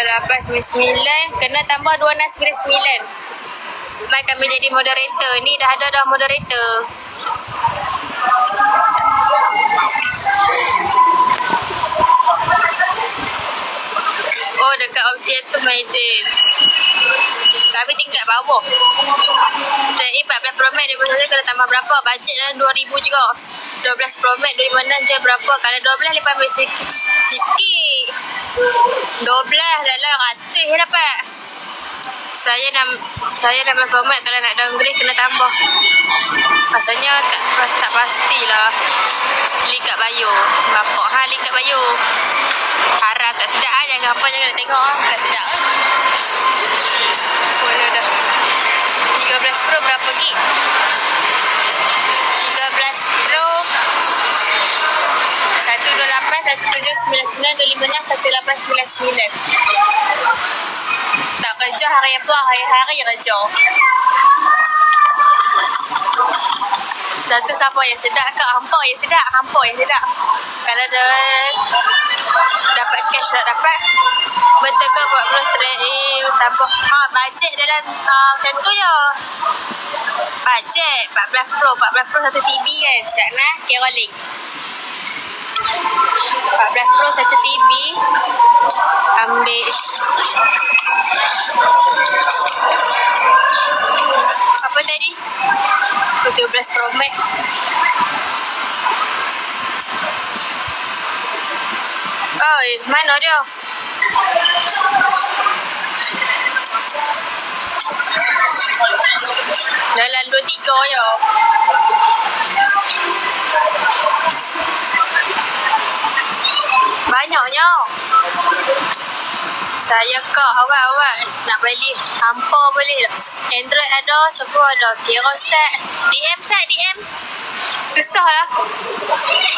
8.99. Kena tambah 26.99. Mai kami jadi moderator. Ni dah ada moderator. Oh, dekat objek tu Maiden. Kami tingkat bawah. Trade 14 Pro Max 2021 kena tambah berapa? Bajet dalam 2,000 juga. 12 Pro Max 2016 dia berapa? Kalau 12 lebih ambil sikit. 12 dalam 100 je dapat. Saya 16 Pro Max kalau nak downgrade kena tambah. Pasalnya tak pastilah. Likat Bayu. Bapak Likat Bayu. Harap tak sedap lah. Jangan nak tengok lah. Tak sedap lah. Boleh dah. 13 Pro berapa gig? 13 Pro 128, 1799, 256, 1899. Tak kerja hari apa? Hari-hari kerja. Dan tu siapa yang sedap ke? Hampa yang sedap. Kalau dia dapat cash tak dapat, betul ke buat plus trade tambah bajet dalam macam tu je. Bajet 14 Pro 1 TB kan. Siap nak kira link 14 Pro 1 TB ambil apa tadi 17 Pro Max. Oh, mana dia? Dalam 23 je. Banyaknya. Saya kak awal nak beli hampa boleh tak? Android ada, semua ada. Kira set. DM. Susah lah.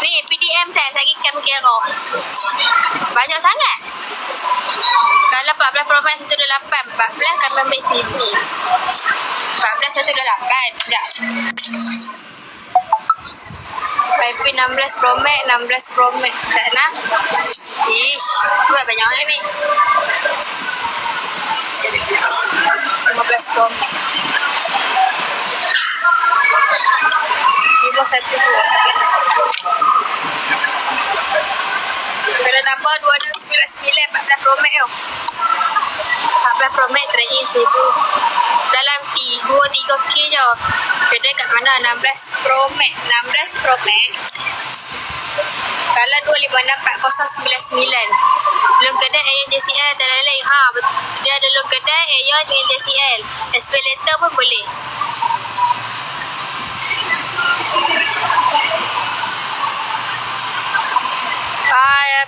Ni PDM set lagi kami kira. Banyak sangat. Kalau 14 Pro Max 128, 14 kami ambil sini. 14 128. Dah. IP 16 Pro Max, 16 Pro Max. Sana. Ish, buat banyak ni. 15 Pro Max. 51 Kena tambah 299 14 Pro Max tau. 14 Pro Max trade-in 1000 dalam 2-3K je. Kedai kat mana? 16 Pro Max. 16 Pro Max kalau 256 4099. Belum kedai Aeon JCL tak ada lain. Dia ada belum kedai Aeon dengan JCL. Espelator pun boleh.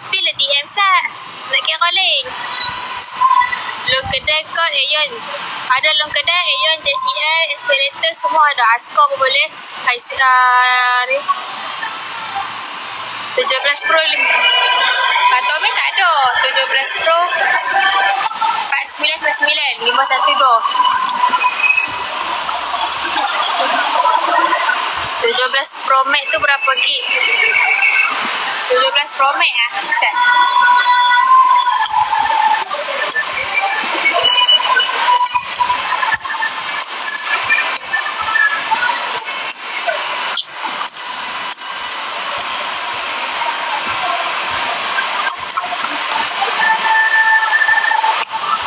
Pilih DM sat. Nak kira link. Long kedai kot Aeon. Ada long kedai Aeon, JCL, Espelator semua ada. Ascor pun boleh. 17 Pro Atomic tak ada. 17 Pro 4999 512. 17 Pro Max tu berapa gig? 17 Pro Max lah. Set.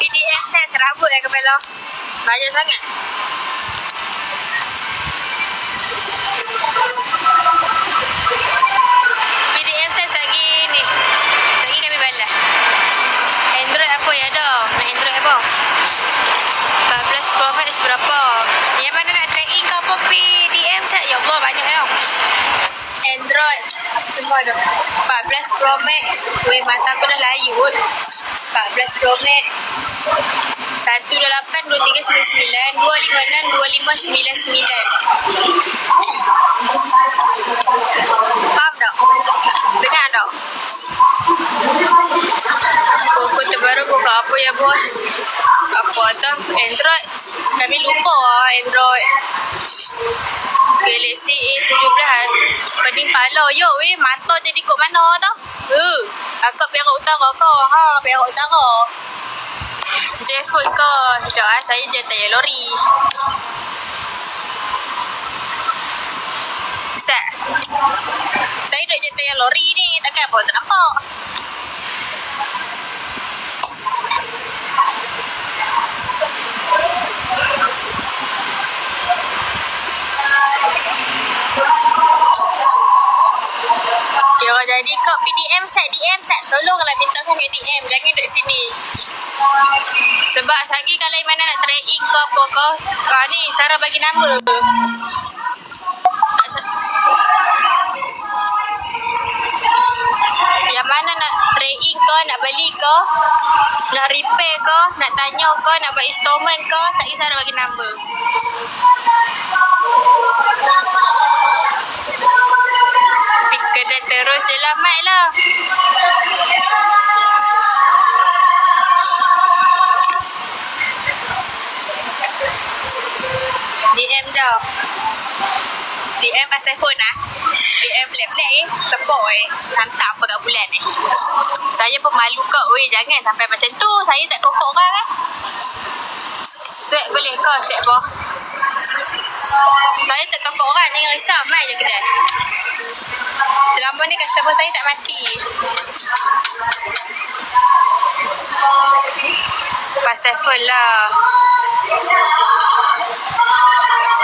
PDM set serabut kepala. Banyak sangat. PDM saya lagi ni. Lagi kami balas. Android apa ya ada? Nak Android apa? 14 Pro Max berapa? Yang mana nak trade-in ke apa PDM saya? Ya Allah banyak tau. Android semua ada. 14 Pro Max. Weh mata aku dah layu kot. 14 Pro Max 128 2399 256 2599. Faham tak? Dengar tak? Buku terbaru buka apa ya bos? Apa tu? Android. Kami lupa lah Android. Galaxy A17 pening pala. Yo weh mata jadi kot mana tau? Aku Perak Utara kau. Perak Utara. J-Food ke? Sekejap saya je tayar lori. Set. Saya duduk je tayar lori ni. Takkan apa tak nampak. Kira jadi kau PDM set. Tolonglah mintakan ke DM. Jangan duduk sini. Sebab lagi kalau mana nak trade-in ke apa ke. Ni Sarah bagi number. Yang mana nak trade-in ke, nak beli ke, nak repair ke, nak tanya ke, nak buat installment ke, Sarah bagi number. Kedai terus je lah, Mat lah. DM dah. DM pasal phone lah. DM black-black sebab hantar apa kat bulan ni. Saya pun malu kau, jangan sampai macam tu. Saya tak kokok orang lah. Set boleh kau, set apa? Saya tak kokok orang, jangan risau. Mai je kedai. Selama ni customer saya tak mati. Pasal phone lah.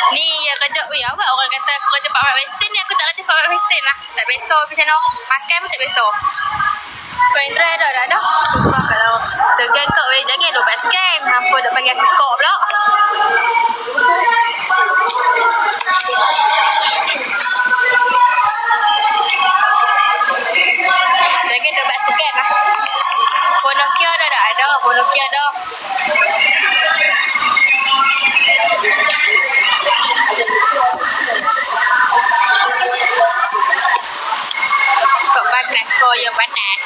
Ni yang kerja, awak orang kata aku kerja Pak Mat Western ni, aku tak kerja Pak Mat Western lah. Tak besar macam mana. Makan pun tak besar. Pendrive dah. Sumpah kalau segan kau, jangan duk buat scam. Nampak duk panggil aku kok pula. Jangan duk buat scam lah. Phone Nokia dah ada. Phone Nokia dah. Kau panas, kau yang panas.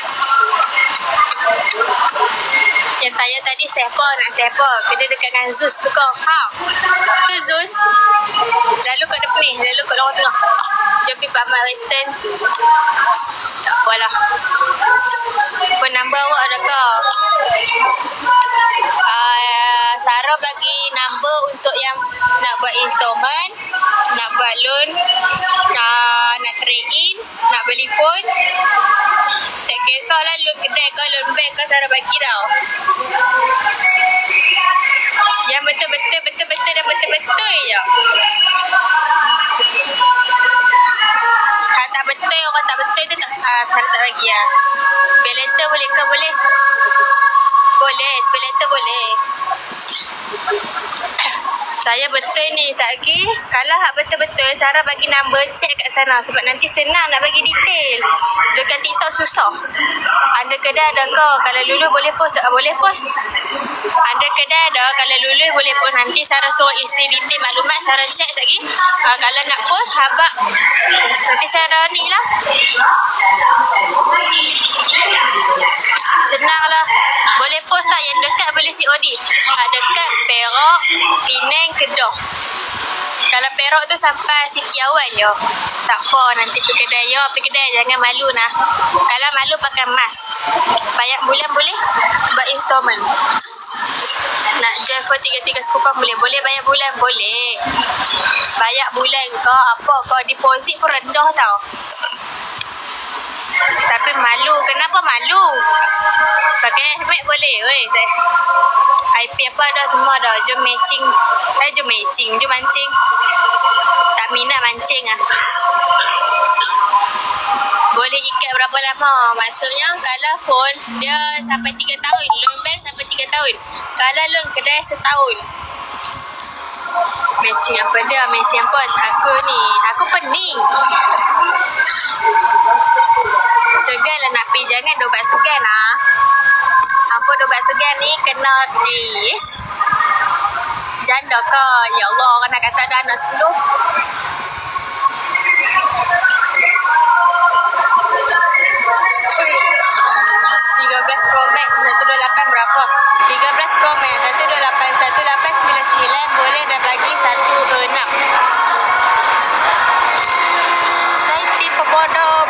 Yang tanya tadi siapa nak siapa. Kena dekat dengan Zeus tu kau. Tu Zeus. Lalu kat depan ni. Lalu kat lorong tengah. Jom pergi Pak Mat Western. Tak apalah. Phone number awak ada kau. Sarah bagi number untuk yang nak buat installment, nak buat loan, nak trade in, nak beli phone. Tak kisahlah loan kedai ke, loan bank ke, Sarah bagi tau. Yang betul-betul dan betul-betul je. Tak betul, orang tak betul tu Sarah tak bagi lah. Pay letter boleh ke? Boleh. Boleh, pay letter boleh. Saya betul ni lagi. Kalau hak betul-betul Sarah bagi number, check kat sana. Sebab nanti senang nak bagi detail. Dekat TikTok susah. Anda kedai ada ke? Kalau lulu boleh post tak? Boleh post. Anda kedai ada. Kalau lulu boleh post. Nanti Sarah suruh isi detail maklumat. Sarah check lagi. Kalau nak post, habak. Nanti Sarah ni lah. Senang lah. Boleh post tak? Yang dekat boleh COD. Dekat Perak, Penang, Kedah. Kalau Perak tu sampai Siti Awal je. Tak apa, nanti pergi kedai. Pergi kedai, jangan malu nah. Kalau malu pakai mask. Bayar bulan boleh, buat installment. Nak jual for 3 sekupan boleh. Boleh bayar bulan, boleh. Bayar bulan kau, apa kau, deposit pun rendah tau. Tapi malu. Kenapa malu? Pakai helmet boleh. IP apa dah, semua dah. Jom matching. Jom mancing. Tak minat mancing lah. Boleh ikat berapa lama? Maksudnya kalau phone dia sampai 3 tahun. Loan bank sampai 3 tahun. Kalau loan kedai setahun. Matching apa dia? Matching apa? Aku pening. Segan lah nak pergi. Jangan dobat segan lah. Apa dobat segan ni kena tis. Janda ke? Ya Allah, orang nak kata ada anak 10. 13 Pro Max 128 berapa? 13 Pro Max 128 boleh dah bagi 16. Saya tipe bodoh.